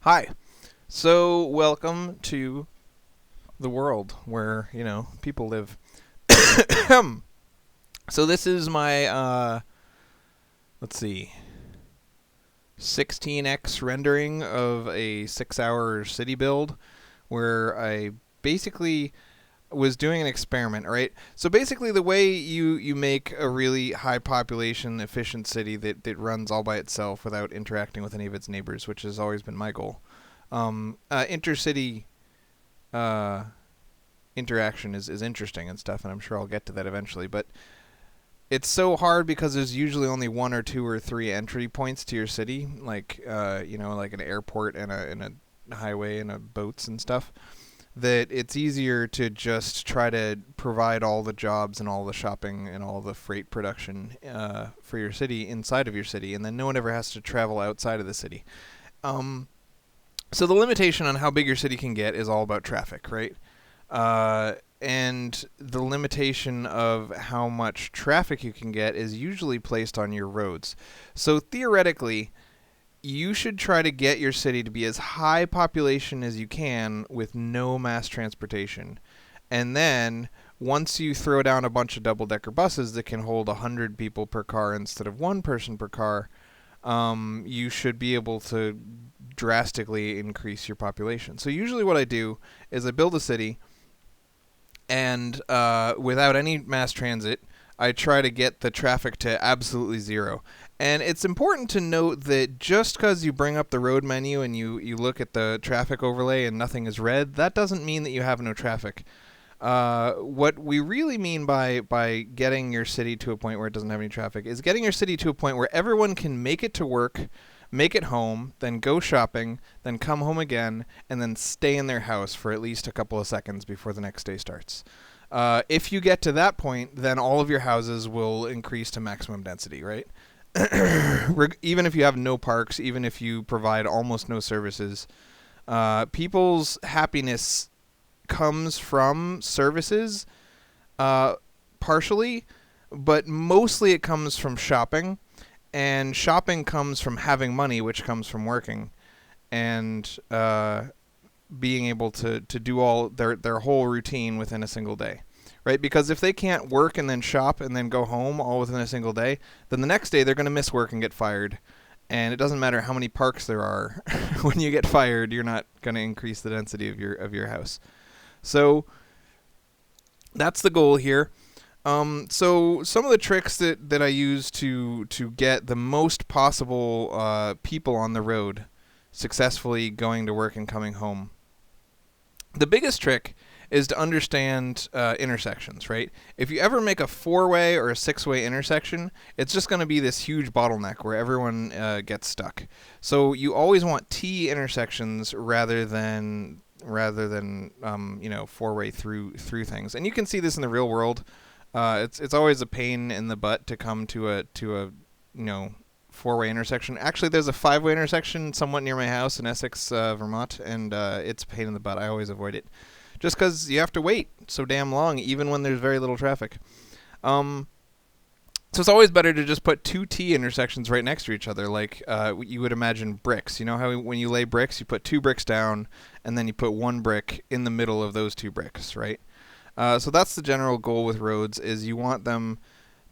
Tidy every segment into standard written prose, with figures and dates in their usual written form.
Hi. So, welcome to the world where, people live. So, this is my, let's see, 16x rendering of a 6-hour city build where I basically was doing an experiment, right? So basically the way you make a really high population efficient city that runs all by itself without interacting with any of its neighbors, which has always been my goal. Intercity uh, interaction is interesting and stuff, and I'm sure I'll get to that eventually. But it's so hard because there's usually only one or two or three entry points to your city, like like an airport and a highway and a boats and stuff. That it's easier to just try to provide all the jobs and all the shopping and all the freight production for your city inside of your city, and then no one ever has to travel outside of the city. Um, so the limitation on how big your city can get is all about traffic, right? And the limitation of how much traffic you can get is usually placed on your roads. So theoretically, you should try to get your city to be as high population as you can with no mass transportation. And then once you throw down a bunch of double-decker buses that can hold 100 people per car instead of one person per car, you should be able to drastically increase your population. So usually what I do is I build a city, and without any mass transit, I try to get the traffic to absolutely zero. And it's important to note that just because you bring up the road menu and you look at the traffic overlay and nothing is red, that doesn't mean that you have no traffic. What we really mean by getting your city to a point where it doesn't have any traffic is getting your city to a point where everyone can make it to work, make it home, then go shopping, then come home again, and then stay in their house for at least a couple of seconds before the next day starts. If you get to that point, then all of your houses will increase to maximum density, right? Even if you have no parks, even if you provide almost no services, people's happiness comes from services, partially, but mostly it comes from shopping. And shopping comes from having money, which comes from working, and being able to do all their whole routine within a single day, right? Because if they can't work and then shop and then go home all within a single day, then the next day they're going to miss work and get fired. And it doesn't matter how many parks there are. When you get fired, you're not going to increase the density of your house. So that's the goal here. So some of the tricks that I use to get the most possible people on the road successfully going to work and coming home. The biggest trick is to understand intersections, right? If you ever make a 4-way or a 6-way intersection, it's just going to be this huge bottleneck where everyone gets stuck. So you always want T intersections rather than 4-way through things. And you can see this in the real world. It's always a pain in the butt to come to a 4-way intersection. Actually, there's a 5-way intersection somewhat near my house in Essex, Vermont, and it's a pain in the butt. I always avoid it, just because you have to wait so damn long, even when there's very little traffic. So it's always better to just put 2 T intersections right next to each other, like you would imagine bricks. You know how when you lay bricks, you put 2 bricks down, and then you put 1 brick in the middle of those 2 bricks, right? So that's the general goal with roads, is you want them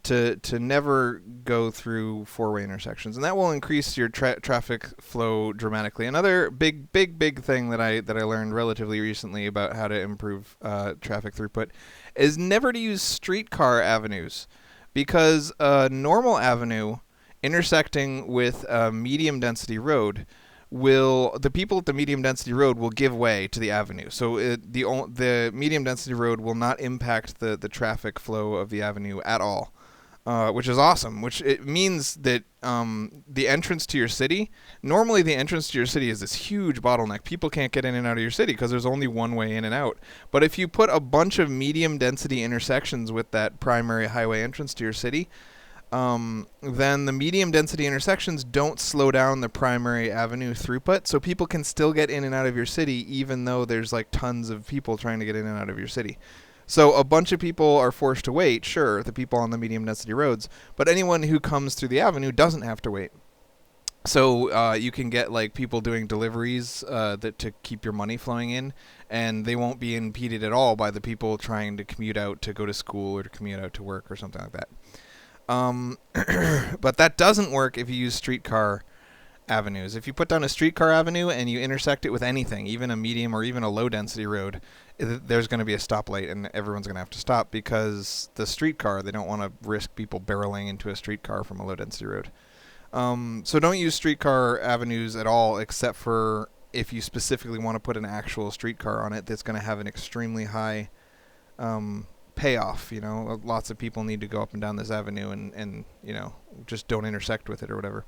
to never go through 4-way intersections, and that will increase your traffic flow dramatically. Another big thing that I learned relatively recently about how to improve traffic throughput is never to use streetcar avenues, because a normal avenue intersecting with a medium density road the people at the medium density road will give way to the avenue. So the medium density road will not impact the traffic flow of the avenue at all, which is awesome. Which it means that the entrance to your city, normally the entrance to your city is this huge bottleneck. People can't get in and out of your city because there's only one way in and out. But if you put a bunch of medium density intersections with that primary highway entrance to your city, then the medium density intersections don't slow down the primary avenue throughput, so people can still get in and out of your city even though there's like tons of people trying to get in and out of your city. So a bunch of people are forced to wait, sure, the people on the medium density roads, but anyone who comes through the avenue doesn't have to wait. So you can get like people doing deliveries that to keep your money flowing in, and they won't be impeded at all by the people trying to commute out to go to school or to commute out to work or something like that. But that doesn't work if you use streetcar avenues. If you put down a streetcar avenue and you intersect it with anything, even a medium or even a low density road, there's going to be a stoplight and everyone's going to have to stop because the streetcar, they don't want to risk people barreling into a streetcar from a low density road. So don't use streetcar avenues at all except for if you specifically want to put an actual streetcar on it that's going to have an extremely high payoff. Lots of people need to go up and down this avenue and just don't intersect with it or whatever.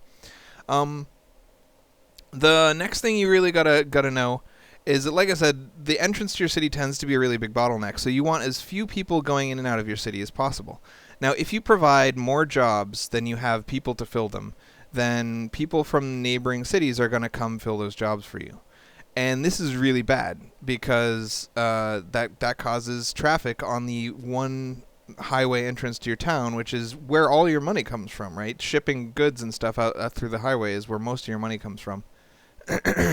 The next thing you really gotta know is that, like I said, the entrance to your city tends to be a really big bottleneck. So you want as few people going in and out of your city as possible. Now, if you provide more jobs than you have people to fill them, then people from neighboring cities are going to come fill those jobs for you. And this is really bad because that causes traffic on the one highway entrance to your town, which is where all your money comes from, right? Shipping goods and stuff out through the highway is where most of your money comes from.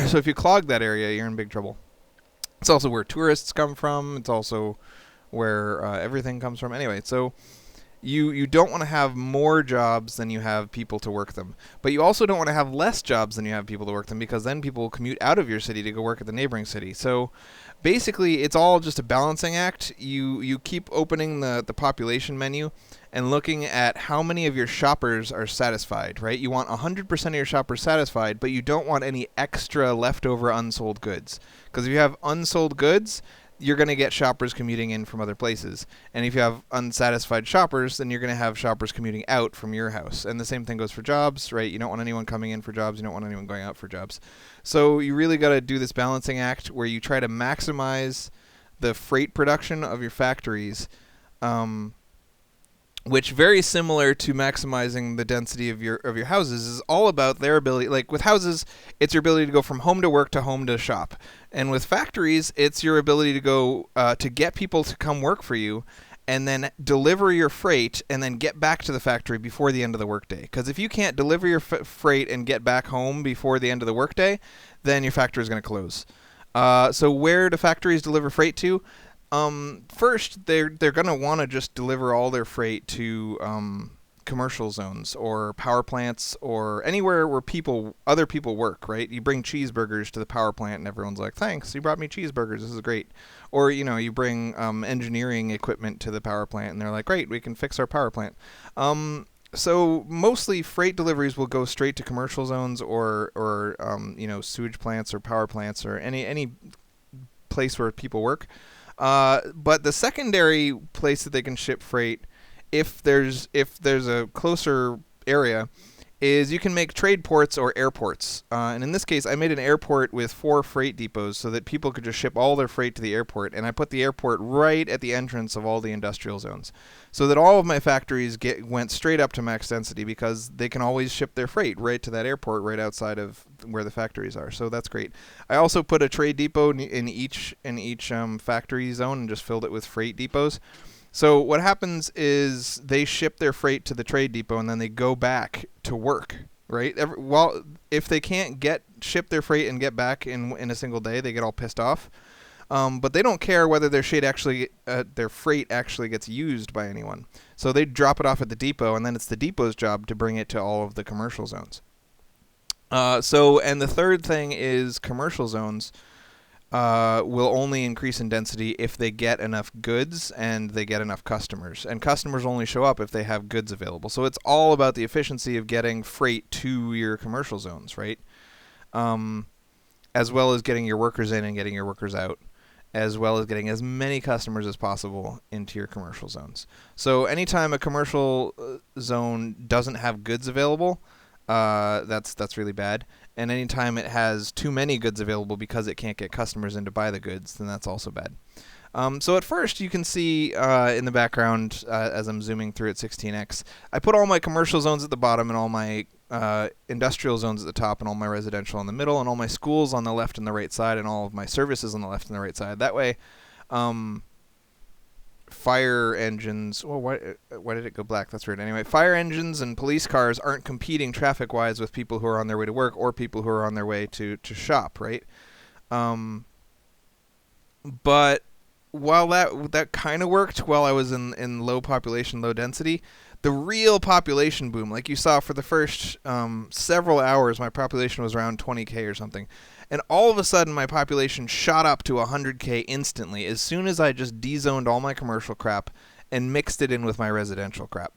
So if you clog that area, you're in big trouble. It's also where tourists come from. It's also where everything comes from. Anyway, so you don't want to have more jobs than you have people to work them. But you also don't want to have less jobs than you have people to work them, because then people will commute out of your city to go work at the neighboring city. So basically, it's all just a balancing act. You keep opening the population menu and looking at how many of your shoppers are satisfied, right? You want 100% of your shoppers satisfied, but you don't want any extra leftover unsold goods. Because if you have unsold goods, you're going to get shoppers commuting in from other places. And if you have unsatisfied shoppers, then you're going to have shoppers commuting out from your house. And the same thing goes for jobs, right? You don't want anyone coming in for jobs. You don't want anyone going out for jobs. So you really got to do this balancing act where you try to maximize the freight production of your factories, which, very similar to maximizing the density of your houses, is all about their ability. Like with houses, it's your ability to go from home to work to home to shop. And with factories, it's your ability to go to get people to come work for you and then deliver your freight and then get back to the factory before the end of the workday. Because if you can't deliver your freight and get back home before the end of the workday, then your factory is going to close. So where do factories deliver freight to? First, they're going to want to just deliver all their freight to commercial zones or power plants or anywhere where other people work, right? You bring cheeseburgers to the power plant and everyone's like, thanks, you brought me cheeseburgers, this is great. Or, you bring engineering equipment to the power plant and they're like, great, we can fix our power plant. So mostly freight deliveries will go straight to commercial zones or sewage plants or power plants or any place where people work. But the secondary place that they can ship freight, if there's a closer area, is you can make trade ports or airports. And in this case, I made an airport with 4 freight depots so that people could just ship all their freight to the airport. And I put the airport right at the entrance of all the industrial zones, so that all of my factories went straight up to max density because they can always ship their freight right to that airport right outside of where the factories are. So that's great. I also put a trade depot in each factory zone and just filled it with freight depots. So what happens is they ship their freight to the trade depot and then they go back to work, right? If they can't ship their freight and get back in a single day, they get all pissed off. But they don't care whether their freight actually gets used by anyone. So they drop it off at the depot, and then it's the depot's job to bring it to all of the commercial zones. And the third thing is commercial zones will only increase in density if they get enough goods and they get enough customers. And customers only show up if they have goods available. So it's all about the efficiency of getting freight to your commercial zones, right? As well as getting your workers in and getting your workers out, as well as getting as many customers as possible into your commercial zones. So anytime a commercial zone doesn't have goods available, that's really bad. And anytime it has too many goods available because it can't get customers in to buy the goods, then that's also bad. So at first, you can see in the background, as I'm zooming through at 16x, I put all my commercial zones at the bottom and all my industrial zones at the top and all my residential in the middle and all my schools on the left and the right side and all of my services on the left and the right side. That way, fire engines. Well, why did it go black? That's weird. Anyway, fire engines and police cars aren't competing traffic-wise with people who are on their way to work or people who are on their way to shop, right? But while that kind of worked while I was in low population, low density, the real population boom, like you saw for the first several hours, my population was around 20K or something. And all of a sudden, my population shot up to 100K instantly as soon as I just de-zoned all my commercial crap and mixed it in with my residential crap.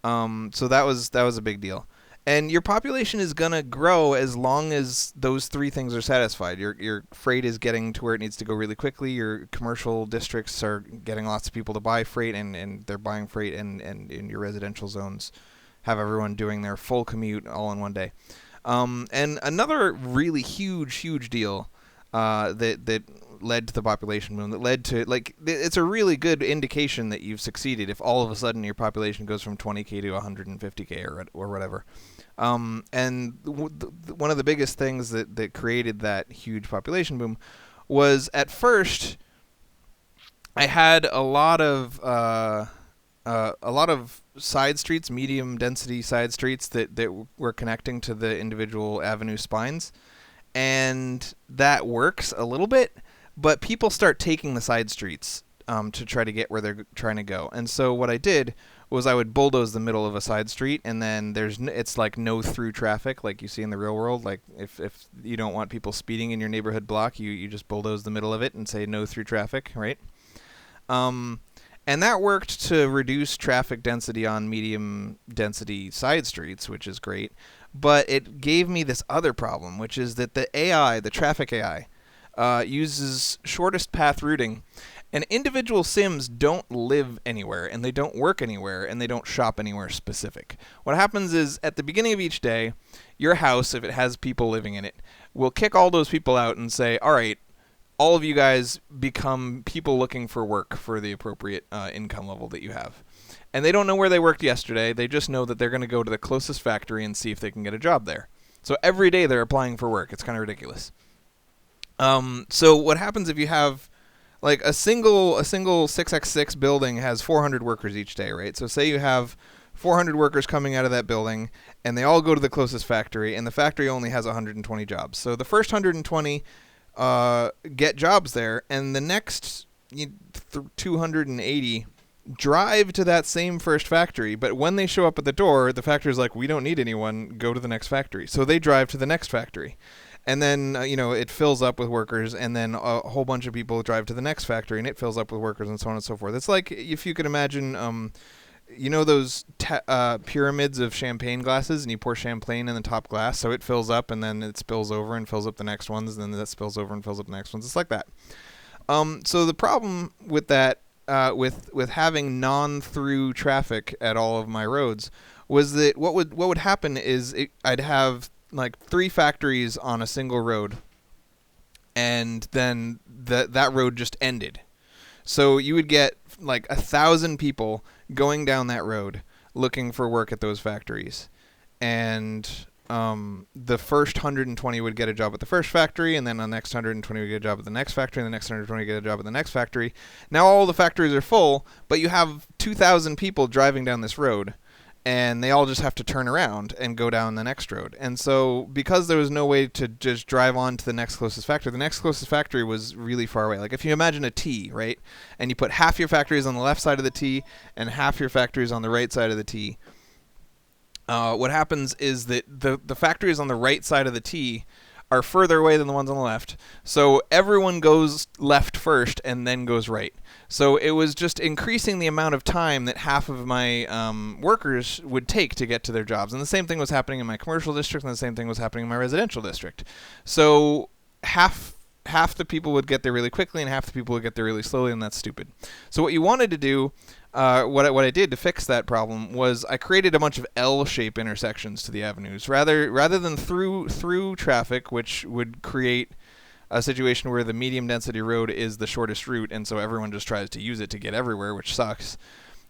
So that was a big deal. And your population is going to grow as long as those three things are satisfied. Your freight is getting to where it needs to go really quickly. Your commercial districts are getting lots of people to buy freight, and they're buying freight, and in your residential zones have everyone doing their full commute all in one day. And another really huge deal that led to the population boom, that led to, like, it's a really good indication that you've succeeded if all of a sudden your population goes from 20K to 150K or whatever. And one of the biggest things that created that huge population boom was, at first, I had a lot of side streets, medium density side streets that were connecting to the individual avenue spines, and that works a little bit, but people start taking the side streets to try to get where they're trying to go. And so what I did was I would bulldoze the middle of a side street, and then it's like no through traffic, like you see in the real world. Like if you don't want people speeding in your neighborhood block, you just bulldoze the middle of it and say no through traffic, right? And that worked to reduce traffic density on medium density side streets, which is great. But it gave me this other problem, which is that the AI, the traffic AI, uses shortest path routing. And individual sims don't live anywhere, and they don't work anywhere, and they don't shop anywhere specific. What happens is, at the beginning of each day, your house, if it has people living in it, will kick all those people out and say, all right, all of you guys become people looking for work for the appropriate income level that you have. And they don't know where they worked yesterday. They just know that they're going to go to the closest factory and see if they can get a job there. So every day they're applying for work. It's kind of ridiculous. So what happens if you have, like, a single 6x6 building has 400 workers each day, right? So say you have 400 workers coming out of that building, and they all go to the closest factory, and the factory only has 120 jobs. So the first 120 get jobs there, and the next 280 drive to that same first factory. But when they show up at the door, the factory's like, we don't need anyone, go to the next factory. So they drive to the next factory. And then, it fills up with workers, and then a whole bunch of people drive to the next factory, and it fills up with workers, and so on and so forth. It's like, if you could imagine, those pyramids of champagne glasses, and you pour champagne in the top glass, so it fills up, and then it spills over and fills up the next ones, and then that spills over and fills up the next ones. It's like that. So the problem with that, with having non-through traffic at all of my roads, was that what would happen is I'd have like 3 factories on a single road, and then that road just ended. So you would get like 1,000 people going down that road looking for work at those factories, and the first 120 would get a job at the first factory, and then the next 120 would get a job at the next factory, and the next 120 would get a job at the next factory. Now all the factories are full, but you have 2,000 people driving down this road, and they all just have to turn around and go down the next road. And so because there was no way to just drive on to the next closest factory was really far away. Like if you imagine a T, right? And you put half your factories on the left side of the T and half your factories on the right side of the T. What happens is that the factories on the right side of the T are further away than the ones on the left. So everyone goes left first and then goes right. So it was just increasing the amount of time that half of my workers would take to get to their jobs. And the same thing was happening in my commercial district, and the same thing was happening in my residential district. So half the people would get there really quickly, and half the people would get there really slowly, and that's stupid. So what you wanted to do, what I did to fix that problem, was I created a bunch of L-shape intersections to the avenues, rather than through traffic, which would create a situation where the medium density road is the shortest route, and so everyone just tries to use it to get everywhere, which sucks.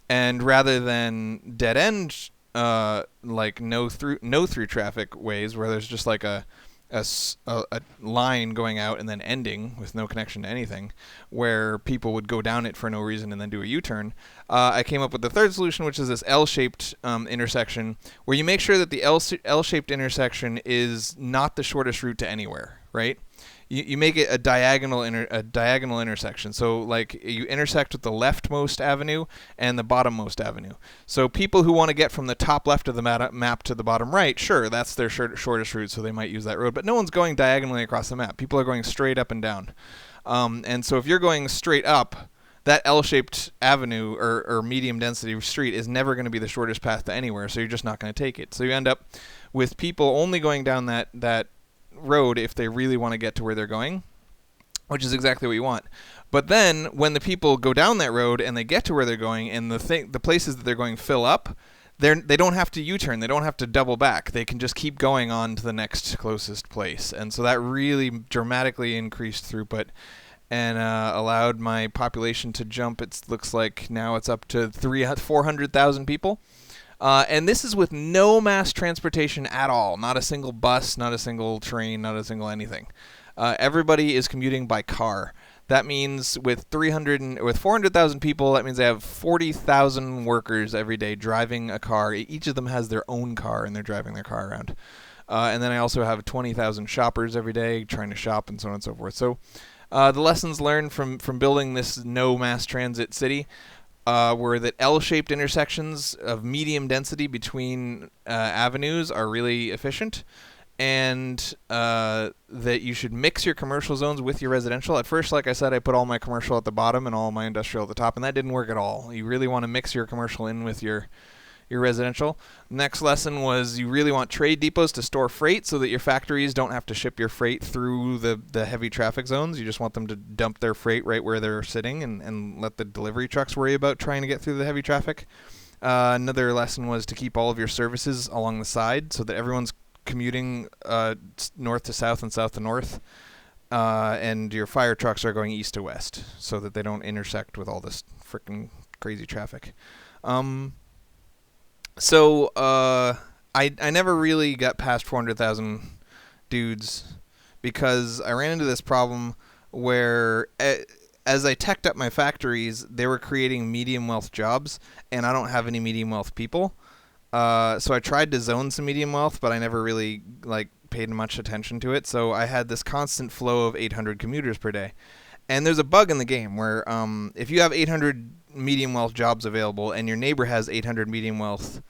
And rather than dead end, like no through traffic ways where there's just like a a line going out and then ending with no connection to anything, where people would go down it for no reason and then do a U-turn. I came up with the third solution, which is this L-shaped intersection, where you make sure that the L-shaped intersection is not the shortest route to anywhere, right? You make it a diagonal intersection. So like you intersect with the leftmost avenue and the bottommost avenue. So people who want to get from the top left of the map to the bottom right, sure, that's their shortest route, so they might use that road. But no one's going diagonally across the map. People are going straight up and down. And so if you're going straight up, that L-shaped avenue or medium density street is never going to be the shortest path to anywhere, so you're just not going to take it. So you end up with people only going down that road if they really want to get to where they're going, which is exactly what you want. But then when the people go down that road and they get to where they're going and the places that they're going fill up, they don't have to U-turn, they don't have to double back, they can just keep going on to the next closest place. And so that really dramatically increased throughput and allowed my population to jump. It looks like now it's up to 400,000 people. And this is with no mass transportation at all. Not a single bus, not a single train, not a single anything. Everybody is commuting by car. That means with 400,000 people, that means they have 40,000 workers every day driving a car. Each of them has their own car, and they're driving their car around. And then I also have 20,000 shoppers every day trying to shop and so on and so forth. So the lessons learned from building this no mass transit city were that L-shaped intersections of medium density between avenues are really efficient, and that you should mix your commercial zones with your residential. At first, like I said, I put all my commercial at the bottom and all my industrial at the top, and that didn't work at all. You really want to mix your commercial in with your residential. Next lesson was you really want trade depots to store freight so that your factories don't have to ship your freight through the heavy traffic zones. You just want them to dump their freight right where they're sitting and let the delivery trucks worry about trying to get through the heavy traffic. Another lesson was to keep all of your services along the side so that everyone's commuting north to south and south to north. And your fire trucks are going east to west so that they don't intersect with all this freaking crazy traffic. So I never really got past 400,000 dudes because I ran into this problem where as I teched up my factories, they were creating medium wealth jobs, and I don't have any medium wealth people. So I tried to zone some medium wealth, but I never really paid much attention to it. So I had this constant flow of 800 commuters per day. And there's a bug in the game where if you have 800 medium wealth jobs available and your neighbor has 800 medium wealth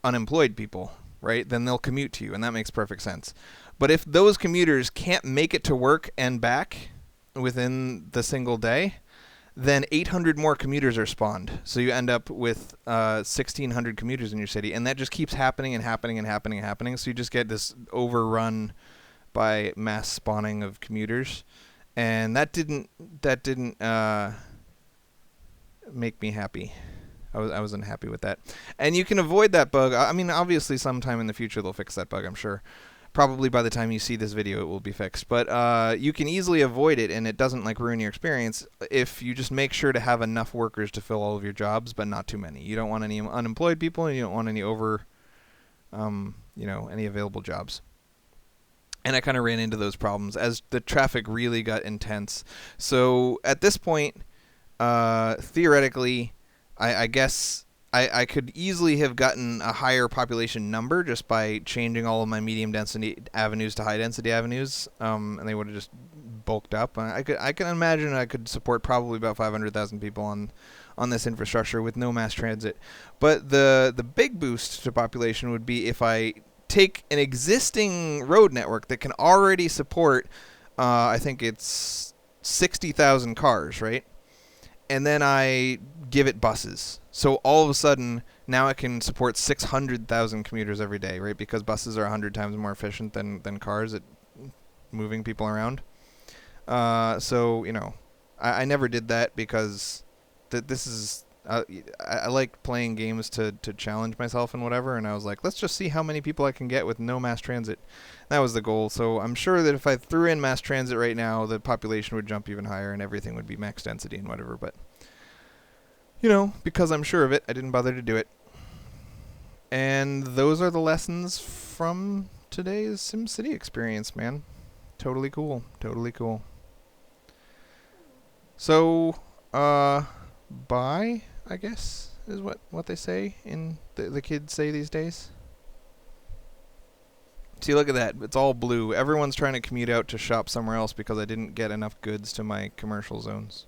unemployed people, right, then they'll commute to you, and that makes perfect sense. But if those commuters can't make it to work and back within the single day, then 800 more commuters are spawned. So you end up with 1,600 commuters in your city, and that just keeps happening and happening and happening and happening. So you just get this overrun by mass spawning of commuters, and that didn't make me happy. I wasn't happy with that. And you can avoid that bug. I mean, obviously sometime in the future they'll fix that bug, I'm sure. Probably by the time you see this video it will be fixed. But you can easily avoid it, and it doesn't ruin your experience if you just make sure to have enough workers to fill all of your jobs, but not too many. You don't want any unemployed people, and you don't want any any available jobs. And I kind of ran into those problems as the traffic really got intense. So at this point, theoretically, I guess I could easily have gotten a higher population number just by changing all of my medium density avenues to high density avenues, and they would have just bulked up. I can imagine I could support probably about 500,000 people on this infrastructure with no mass transit. But the big boost to population would be if I take an existing road network that can already support, I think it's 60,000 cars, right? And then I give it buses. So all of a sudden, now it can support 600,000 commuters every day, right? Because buses are 100 times more efficient than cars at moving people around. So, I never did that because this is... I like playing games to challenge myself and whatever, and I was like, let's just see how many people I can get with no mass transit. That was the goal. So I'm sure that if I threw in mass transit right now, the population would jump even higher and everything would be max density and whatever. But, because I'm sure of it, I didn't bother to do it. And those are the lessons from today's SimCity experience, man. Totally cool. Totally cool. So, bye, I guess, is what they say in the kids say these days. See, look at that. It's all blue. Everyone's trying to commute out to shop somewhere else because I didn't get enough goods to my commercial zones.